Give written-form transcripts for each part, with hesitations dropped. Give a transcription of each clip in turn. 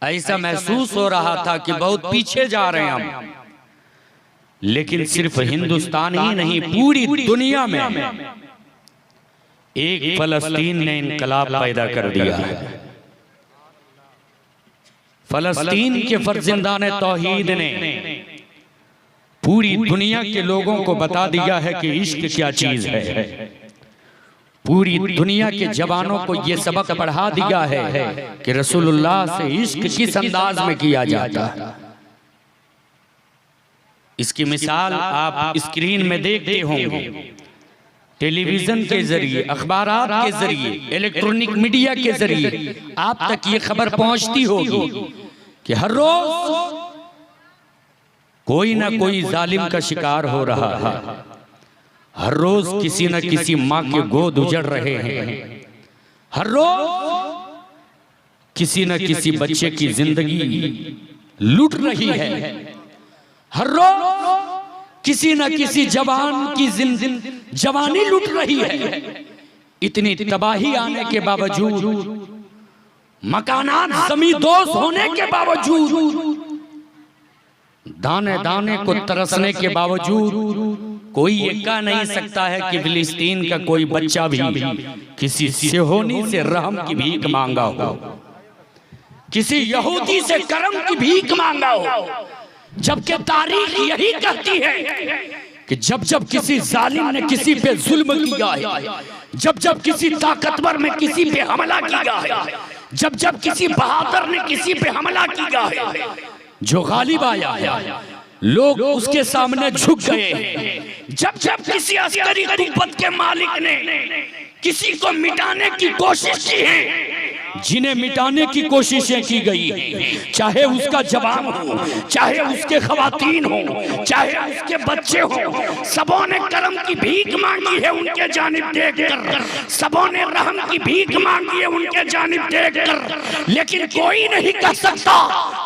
ऐसा महसूस हो रहा था कि बहुत पीछे जा रहे हैं हम। लेकिन सिर्फ हिंदुस्तान ही नहीं, पूरी दुनिया में एक फलस्तीन ने इनकलाब पैदा कर दिया है। फलस्तीन के फर्जिंदान तौहीद ने पूरी दुनिया के लोगों को बता दिया है कि इश्क क्या चीज है। पूरी दुनिया के जवानों को यह सबक पढ़ा दिया है कि रसूलुल्लाह से इश्क किस अंदाज में किया जाता है। इसकी मिसाल आप स्क्रीन में देखते होंगे, टेलीविजन के जरिए, अखबारात के जरिए, इलेक्ट्रॉनिक मीडिया के जरिए आप तक ये खबर पहुंचती होगी कि हर रोज कोई ना कोई जालिम का शिकार हो रहा है। हर रोज किसी न किसी माँ के गोद उजड़ रहे हैं। हर रोज किसी न किसी बच्चे की जिंदगी लूट रही है। हर रोज किसी न किसी जवान की जवानी लूट रही है। इतनी तबाही आने के बावजूद, मकानात जमींदोज होने के बावजूद, दाने दाने को तरसने के बावजूद कोई ये कह नहीं सकता है कि फिलिस्तीन का कोई बच्चा भी किसी सिहोनी से रहम की भीख मांगा हो, किसी यहूदी से करम की भीख मांगा हो। जबकि तारीख यही कहती है कि जब जब किसी जालिम ने किसी पे जुल्म किया है, जब जब किसी ताकतवर में किसी पे हमला किया है, जब जब किसी बहादुर ने किसी पे हमला किया है, जो गालिब आया है लोग उसके सामने झुक गए हैं। जब जब किसी अस्करी कुव्वत के मालिक ने किसी को मिटाने की कोशिश की है, जिन्हें मिटाने की कोशिशें की गई है, चाहे उसका जवान हो, चाहे उसके खवातीन हो, चाहे उसके बच्चे हो, सबों ने करम की भीख मांगी है उनके जानिब देखकर, सबों ने रहम की भीख मांगी है उनके जानिब देखकर। लेकिन कोई नहीं कह सकता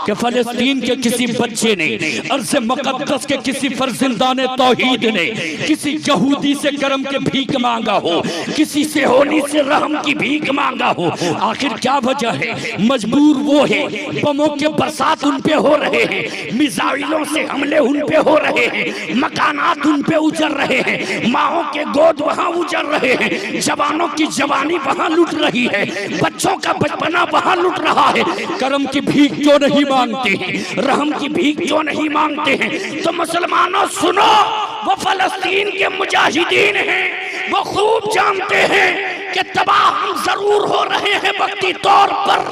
कि फलस्तीन के किसी बच्चे ने, अर्ज़ मुक़द्दस के किसी फर्जिंदाने तौहीद ने किसी यहूदी से करम के भीख मांगा हो, किसी सिहोनी से रहम की भीख मांगा हो। आखिर क्या वजह है? मजबूर वो है, बमों के बरसात उन पे हो रहे हैं, मिसाइलों से हमले उन पे हो रहे हैं, मकानात उन पे उजड़ रहे हैं, माओं के गोद वहां उजड़ रहे हैं, जवानों की जवानी वहां लुट रही है, बच्चों का बचपना वहां लुट रहा है। करम की भीख क्यों नहीं मांगते हैं? रहम की भीख क्यों नहीं मांगते हैं? तो मुसलमानों सुनो, वो फलस्तीन के मुजाहिदीन हैं, वो खूब जानते हैं कि तबाह हम जरूर हो रहे हैं वक्ती तौर पर,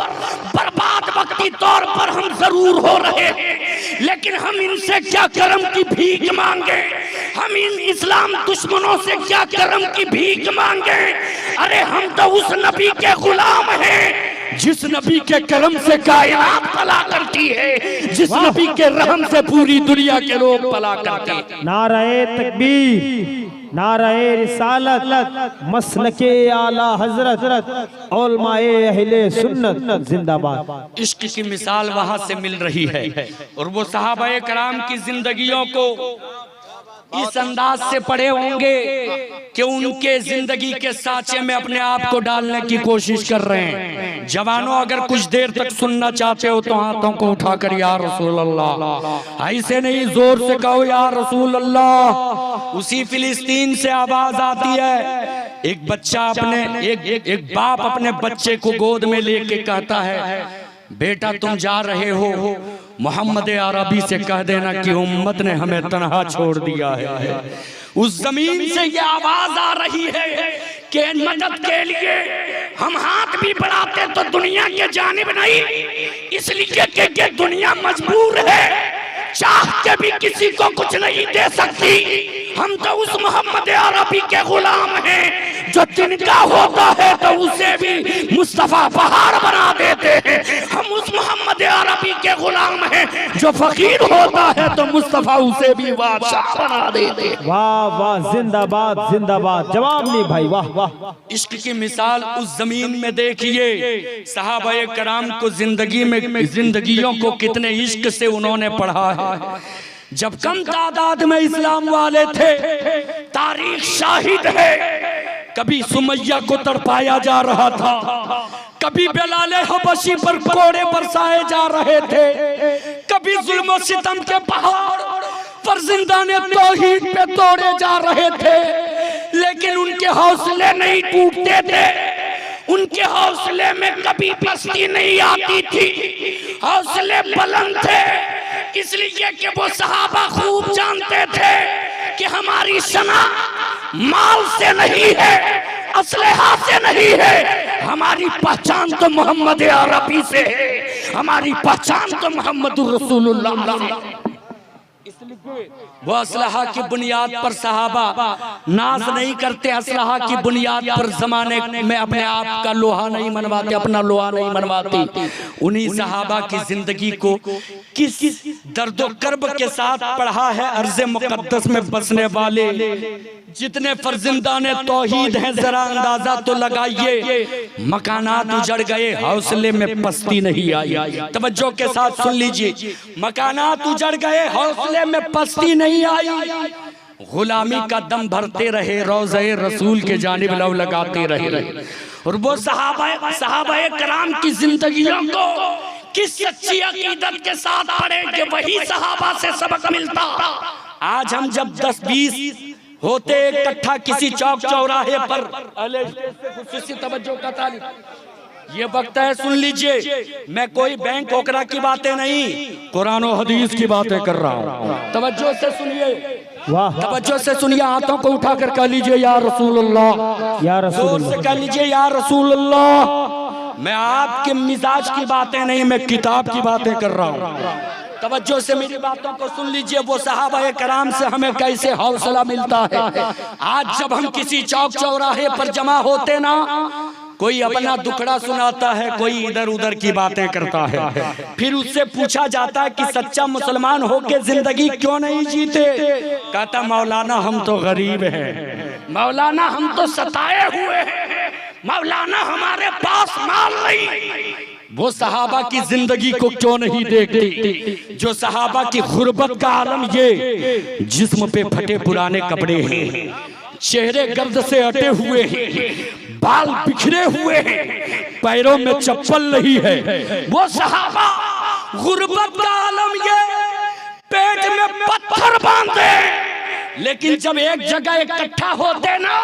बर्बाद वक्ती तौर पर हम जरूर हो रहे हैं, लेकिन हम इनसे क्या करम की भीख मांगे? हम इन इस्लाम दुश्मनों से क्या करम की भीख मांगे? अरे हम तो उस नबी के गुलाम हैं जिस नबी के करम से कायनात पला करती है, जिस नबी के रहम से पूरी दुनिया के लोग पला करते हैं। नारे तकबीर, नारे रिसालत, मसलके आला हजरत, उलमाए अहले सुन्नत जिंदाबाद। इश्क की मिसाल वहां से मिल रही है और वो सहाबाए कराम की जिंदगियों को इस अंदाज से पढ़े होंगे कि उनके जिंदगी के साँचे में अपने आप को डालने की कोशिश कर रहे हैं। जवानों, अगर कुछ देर तक सुनना चाहते हो तो हाथों को उठाकर या रसूल अल्लाह, ऐसे नहीं जोर से कहो या रसूल अल्लाह। उसी फिलिस्तीन से आवाज आती है, एक बच्चा एक बाप अपने बच्चे को गोद में लेके कहता है, बेटा तुम जा रहे हो, मोहम्मद अरबी से कह देना कि उम्मत ने हमें तन्हा छोड़ दिया है। उस जमीन से ये आवाज आ रही है कि मदद के लिए हम हाथ भी बढ़ाते तो दुनिया के जानिब नहीं, इसलिए कि दुनिया मजबूर है, चाह के भी किसी को कुछ नहीं दे सकती। हम तो उस मोहम्मद अरबी के गुलाम हैं जो तिनका होता है तो उसे भी मुस्तफा पहाड़ बना देते हैं। हम उस मोहम्मद अरबी के गुलाम हैं जो फकीर होता है तो मुस्तफा उसे भी बादशाह बना देते हैं। वाह वाह, जिंदाबाद जिंदाबाद, जवाब नहीं भाई, वाह वाह। इश्क की मिसाल उस जमीन में देखिए, सहाबाए कराम को जिंदगियों को कितने इश्क से उन्होंने पढ़ा है। जब कम तादाद में इस्लाम वाले थे, तारीख शाहिद है, कभी सुमैया को तड़पाया जा रहा था, कभी बेलाले हबशी पर कोड़े बरसाए जा रहे थे, कभी जुल्म सितम के पहाड़ पर जिंदाने तौहीद पे तोड़े जा रहे थे, लेकिन उनके हौसले नहीं टूटते थे, उनके हौसले में कभी पस्ती नहीं आती थी, हौसले बुलंद थे। इसलिए कि वो सहाबा खूब जानते थे कि हमारी शना माल से नहीं है, असलहा से नहीं है, हमारी पहचान तो मोहम्मद अरबी से है, हमारी पहचान तो मोहम्मद रसूलुल्लाह। इसलिए वो असलहा की बुनियाद पर सहाबा नाज नहीं करते, असलहा की बुनियाद पर जमाने में अपने आप का लोहा नहीं मनवाते, अपना लोहा नहीं मनवाते। उन्हीं सहाबा की जिंदगी को किस दर्दो कर्ब के साथ पढ़ा है अर्ज़े मुक़द्दस में बसने वाले जितने फर्जिंदाने तौहीद हैं, जरा अंदाजा तो लगाइए। मकानात उजड़ गए, हौसले में पस्ती नहीं आई। तवज्जो के साथ सुन लीजिए, मकानात उजड़ गए, हौसले में पस्ती नहीं आई। गुलामी का दम भरते रहे, रोज़े रसूल के जानिब लव लगाते रहे। और वो सहाबाए कराम की जिंदगियों को किस सच्ची अकीदत के साथ पढ़े कि वही सहाबा से सबक मिलता। आज हम जब 10-20 होते इकट्ठा किसी चौक चौराहे पर, तवज्जो का तालिब, ये वक्त है सुन लीजिए, मैं कोई बैंक ओकरा की बातें नहीं, कुरान और हदीस की बातें कर रहा हूँ। तवज्जो से सुनिए, तवज्जो से सुनिए, हाथों को उठाकर कह लीजिए या रसूल अल्लाह, या रसूल से कह लीजिए या रसूल अल्लाह। मैं आपके मिजाज की बातें नहीं, मैं किताब की बातें कर रहा हूँ। तवज्जो से मेरी बातों को सुन लीजिए, वो सहाबाए कराम से हमें कैसे हौसला मिलता है। आज जब हम किसी चौक चौराहे पर जमा होते ना, कोई अपना दुखड़ा सुनाता है, कोई इधर उधर की बातें करता है, फिर उससे पूछा जाता है कि सच्चा मुसलमान होके जिंदगी क्यों नहीं जीते? कहता मौलाना हम तो गरीब हैं, मौलाना हम तो सताए हुए हैं, मौलाना हमारे पास माल नहीं। वो सहाबा की जिंदगी को क्यों नहीं देखते? जो सहाबा की गुर्बत का आलम ये, जिस्म पे फटे पुराने कपड़े हैं, चेहरे गर्द से अटे हुए हैं, बाल बिखरे हुए हैं, पैरों में चप्पल नहीं है। वो सहाबा गुर्बत का आलम ये, पेट में पत्थर बांधे, लेकिन जब एक जगह इकट्ठा होते ना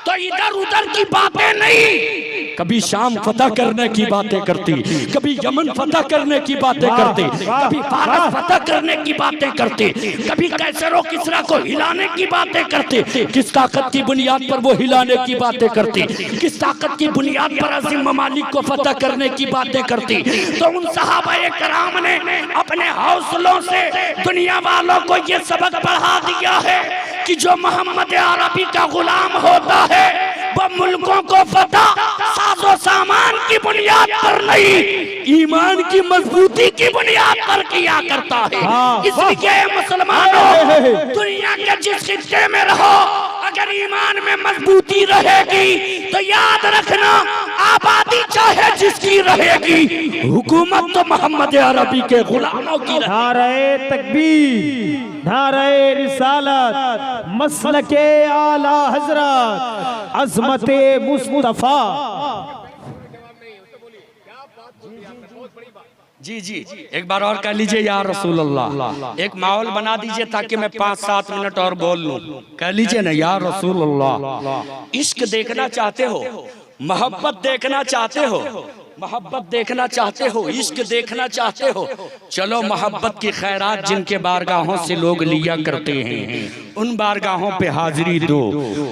तो इधर उधर की बातें नहीं, कभी शाम फतह करने की बातें करती, कभी यमन फतह करने की बातें करती, कभी फारस फतह करने की बातें करती, कभी कैसर और किसरा को हिलाने की बातें करती। किस ताकत की बुनियाद पर वो हिलाने की बातें करती? किस ताकत की बुनियाद पर अजीम ममालिक को फतह करने की बातें करती? तो उन सहाबाए कराम ने अपने हौसलों से दुनिया वालों को ये सबक पढ़ा दिया है कि जो मोहम्मद अरबी का गुलाम होता है वो मुल्कों को फतह साजो सामान की बुनियाद पर नहीं, ईमान की मजबूती की बुनियाद पर किया करता है। इसलिए मुसलमानों, दुनिया के जिस खित्ते में रहो, अगर ईमान में मजबूती रहेगी तो याद रखना आबादी चाहे जिसकी रहेगी, हुकूमत तो मोहम्मद अरबी के गुलामों की। नारे तकबीर, नारे रिसालत, मसलके आला हजरत, अज़मते मुस्तफा। जी जी, एक बार और कह लीजिए या रसूल अल्लाह। एक माहौल बना दीजिए ताकि मैं 5-7 मिनट और बोल लूं। कह लीजिए ना या रसूल अल्लाह। इश्क देखना चाहते हो, मोहब्बत देखना चाहते हो, मोहब्बत देखना चाहते हो, इश्क देखना चाहते हो, चलो मोहब्बत की खैरात जिनके बारगाहों से लोग लिया करते हैं उन बारगाहों पे हाजिरी दो।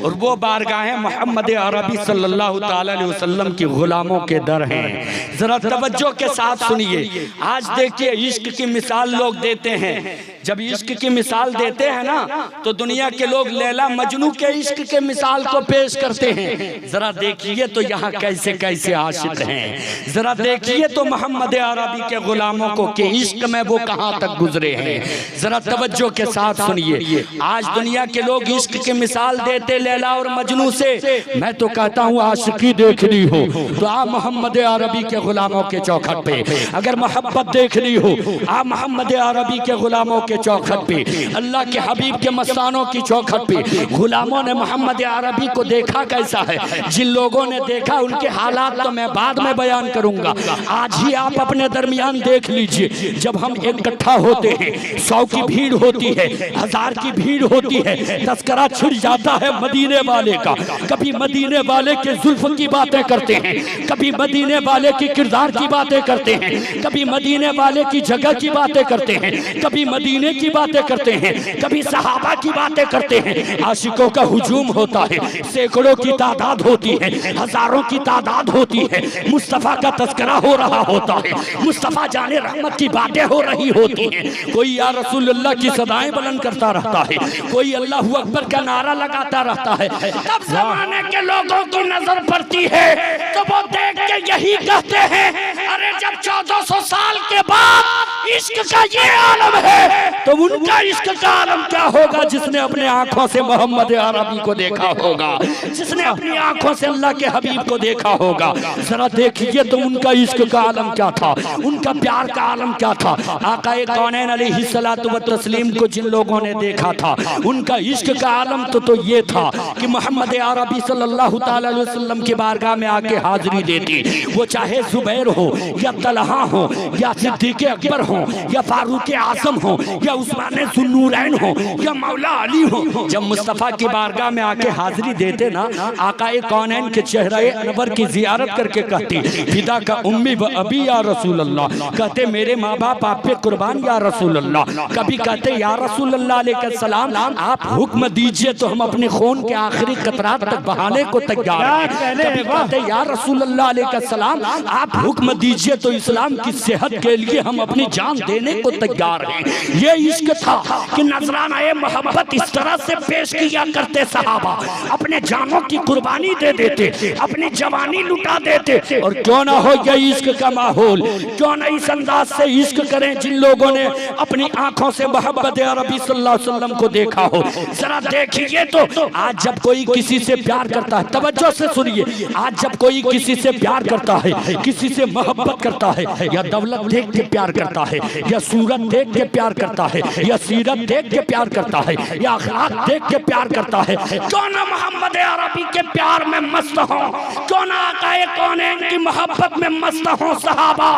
और वो बारगाहें मोहम्मद अरबी सल्लल्लाहु ताला अलैहि वसल्लम की गुलामों के दर हैं। जरा तवज्जो के साथ सुनिए। आज देखिए इश्क की मिसाल लोग देते हैं, जब इश्क की मिसाल देते हैं ना तो दुनिया के लोग लैला मजनू के इश्क के मिसाल को पेश करते हैं। जरा देखिए तो यहाँ कैसे कैसे आशिक हैं, जरा देखिए तो मोहम्मद अरबी के गुलामों को कि इश्क में वो कहां तक गुजरे हैं। जरा तवज्जो के साथ सुनिए। आज दुनिया के लोग इश्क की मिसाल देते लैला और मजनू से। मैं तो कहता हूँ आशिकी देखनी हो तो आप मोहम्मद अरबी के गुलामों के चौखट पे, अगर मोहब्बत देखनी हो आप मोहम्मद अरबी के गुलामों के चौखट पे, अल्लाह के हबीब के मस्तानों की चौखट पे। गुलामों ने मोहम्मद अरबी को देखा कैसा है, जिन लोगों ने देखा उनके हालात तो मैं बाद में बयान करूंगा। आज ही आप अपने दरमियान देख लीजिए, जब हम इकट्ठा होते हैं 100 की भीड़ होती है, 1000 की भीड़ होती है, तस्करा छिड़ जाता है मदीने वाले का। कभी मदीने वाले के जुल्फ की बातें करते हैं, कभी मदीने वाले की किरदार की बातें करते हैं, कभी मदीने वाले की जगह की बातें करते हैं, कभी मदीने की बातें करते हैं, कभी सहाबा की बातें करते हैं। आशिकों का हुजूम होता है, सैकड़ों की तादाद होती है, हजारों की तादाद होती है। मुस्तफा का तस्करा हो रहा होता है, मुस्तफा जाने रहमत की बातें हो रही होती हैं। कोई या रसूलुल्लाह की सदाएं बुलंद करता रहता है, कोई अल्लाहू अकबर का नारा लगाता रहता है। तब जमाने के लोगों की नजर पड़ती है तो वो देख के यही कहते हैं, अरे जब 1400 साल के बाद इश्क का ये आलम है तो उनका इश्क का आलम क्या होगा, जिसने अपने आंखों से मोहम्मद अरबी को देखा होगा, जिसने अपनी आंखों से अल्लाह के हबीब को देखा होगा। जरा देखिए तो उनका इश्क का आलम क्या था, उनका प्यार का आलम क्या था। आकाए कौनैन अलैहिस्सलातु व तस्लीम को जिन लोगों ने देखा था, उनका इश्क का आलम तो ये था कि मोहम्मद अरबी सल्लल्लाहु तआला अलैहि वसल्लम की बारगाह में आके हाजिरी देती। वो चाहे जुबैर हो या तलहा हो या सिद्दीक़ अकबर हो या फारूक आज़म हो या उस्मान ज़ुन्नूरैन हो या मौला अली हो, जब मुस्तफ़ा की बारगाह में आके हाजिरी देते ना, आकाए कौनैन के चेहरे अनवर की जियारत करके कहती, फिदा का उम्मी व अबी या रसूल अल्लाह, कहते मेरे माँ बाप आप पे कुर्बान या रसूल अल्लाह। कभी कहते या रसूल अल्लाह अलैहिस्सलाम आप हुक्म दीजिए तो हम अपने खून के आखिरी कतरात तक बहाने को तैयार हैं। कभी कहते या रसूल अल्लाह अलैहिस्सलाम आप हुक्म दीजिए तो इस्लाम की सेहत के लिए हम अपनी जान देने को तैयार हैं। ये इश्क था कि नजराना मोहब्बत इस तरह से पेश किया करते सहाबा, अपने जानों की कुर्बानी दे देते, अपनी जवानी लुटा देते। और क्यों ना हो ये इश्क का माहौल, क्यों ना इस अंदाज से इश्क करें जिन लोगों ने अपनी आंखों से मोहम्मद अरबी सल्लल्लाहु अलैहि वसल्लम को देखा हो। जरा देखिए तो आज जब कोई किसी से प्यार करता है, तवज्जो से सुनिए, आज जब कोई किसी से प्यार करता है, किसी से मोहब्बत करता है, या दौलत देख के प्यार करता है, या सूरत देख के प्यार करता है, या सीरत देख के प्यार करता है, या अखलाक देख के प्यार करता है, क्यों ना मोहम्मद अरबी के प्यार में मस्त हो, क्यों ना आकाए कौनैन की मोहब्बत में मस्त हो सहाबा।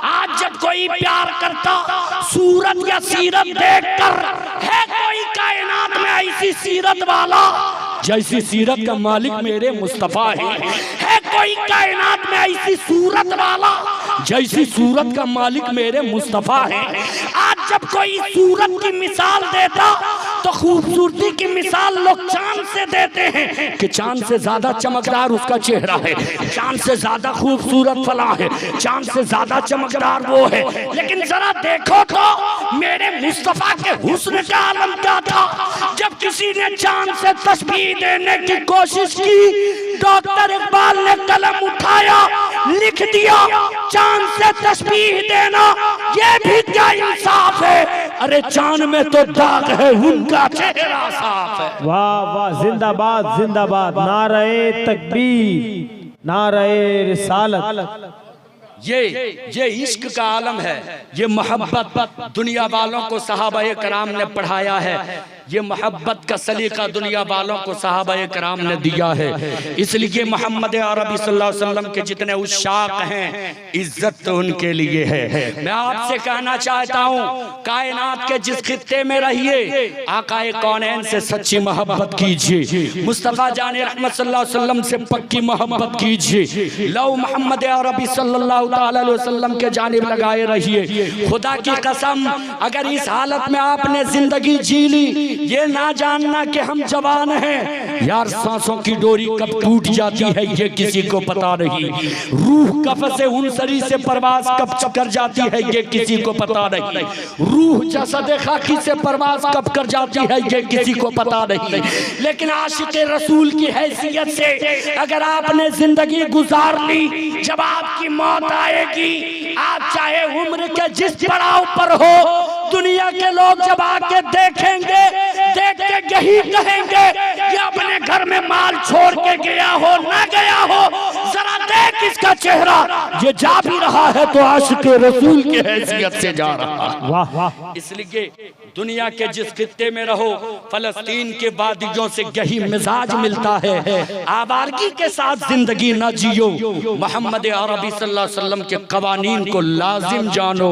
आज जब कोई प्यार करता सूरत या सीरत देखकर, है कोई कायनात में ऐसी सीरत वाला जैसी सीरत का मालिक मेरे मुस्तफा है कोई कायनात में ऐसी सूरत वाला जैसी सूरत का मालिक मेरे मुस्तफा है। आज जब कोई सूरत की मिसाल देता तो खूबसूरती की मिसाल लोग चांद से देते हैं कि चांद से ज्यादा चमकदार उसका चेहरा है, चांद से ज्यादा खूबसूरत फला है, चांद से ज्यादा चमकदार वो है। लेकिन जरा देखो तो मेरे मुस्तफा के हुस्न का आलम क्या था। जब किसी ने चांद से तस्बीह देने की कोशिश की, डॉक्टर इकबाल ने कलम उठाया, लिख दिया चांद से तस्बीह देना ये भी क्या इंसाफ है। अरे चांद में तो दाग है, उनका चेहरा साफ है। वाह वाह, जिंदाबाद जिंदाबाद, नारे तकबीर, नारे रिसालत। ये इश्क का आलम है, ये मोहब्बत दुनिया वालों को सहाबाए कराम ने पढ़ाया है, ये मोहब्बत का सलीका दुनिया वालों को सहाबाए कराम ने दिया है। इसलिए मोहम्मद अरबी सल्लल्लाहु अलैहि वसल्लम के जितने उशाक हैं, इज्जत तो उनके लिए है। मैं आपसे कहना चाहता हूँ, कायनात के जिस खित्ते में रहिए, आकाए कौनैन से सच्ची मोहब्बत कीजिए, मुस्तफा जाने रहमत सल्लल्लाहु अलैहि वसल्लम से पक्की मोहब्बत कीजिए। लो मोहम्मद अरबी सल्लल्लाहु ताला अलैहि वसल्लम के जानिब लगाए रहिए। खुदा की कसम, अगर इस हालत में आपने जिंदगी जी ली, ये ना जानना कि हम जवान हैं यार, सांसों की डोरी कब टूट जाती है ये किसी को पता नहीं। रूह कफ़्स उनसरी से परवाज कब कर जाती है ये किसी को पता नहीं। रूह जसद खाकी से परवाज कब कर जाती है ये किसी को पता नहीं। लेकिन आशिक़े रसूल की हैसियत से अगर आपने जिंदगी गुजार ली, जब आपकी मौत आएगी, आप चाहे उम्र के जिस पड़ाव पर हो, दुनिया के लोग जब आके देखेंगे, देख के यही कहेंगे कि अपने घर में माल छोड़ के गया हो ना गया हो, जरा देख इसका चेहरा, ये जा भी रहा है तो आशिक़े रसूल की हैसियत से जा रहा है। वाह वाह। इसलिए दुनिया के जिस खित्ते में रहो, फलस्तीन के वादियों से यही मिजाज मिलता है। आवारगी के साथ जिंदगी न जियो, मोहम्मद अरबी सल्लल्लाहु अलैहि वसल्लम के कवानीन को लाजिम जानो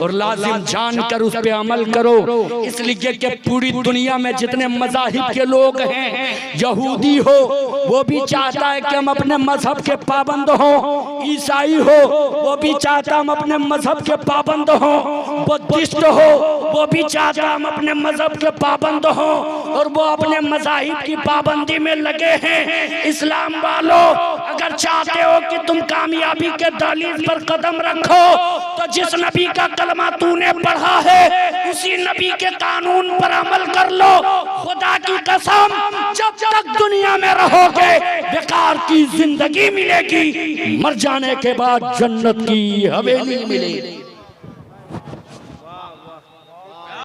और लाजिम जानकर उस पे अमल करो। इसलिए कि पूरी दुनिया में जितने मज़ाहिब के लोग हैं, यहूदी हो वो भी चाहता है कि हम अपने मजहब के पाबंद हों, ईसाई हो वो भी चाहता हम अपने मजहब के पाबंद हों, बुद्धिस्ट हो वो भी चाहता हम अपने मजहब के पाबंद हों, और वो अपने मज़ाहिब की पाबंदी में लगे हैं। इस्लाम वालों, अगर चाहते हो कि तुम कामयाबी के दहलीज पर कदम रखो, तो जिस नबी का कलमा तूने पढ़ा है उसी नबी के कानून पर अमल कर लो। खुदा की कसम, जब तक दुनिया में रहोगे बेकार की जिंदगी मिलेगी, मर जाने के बाद जन्नत की हवेली मिलेगी।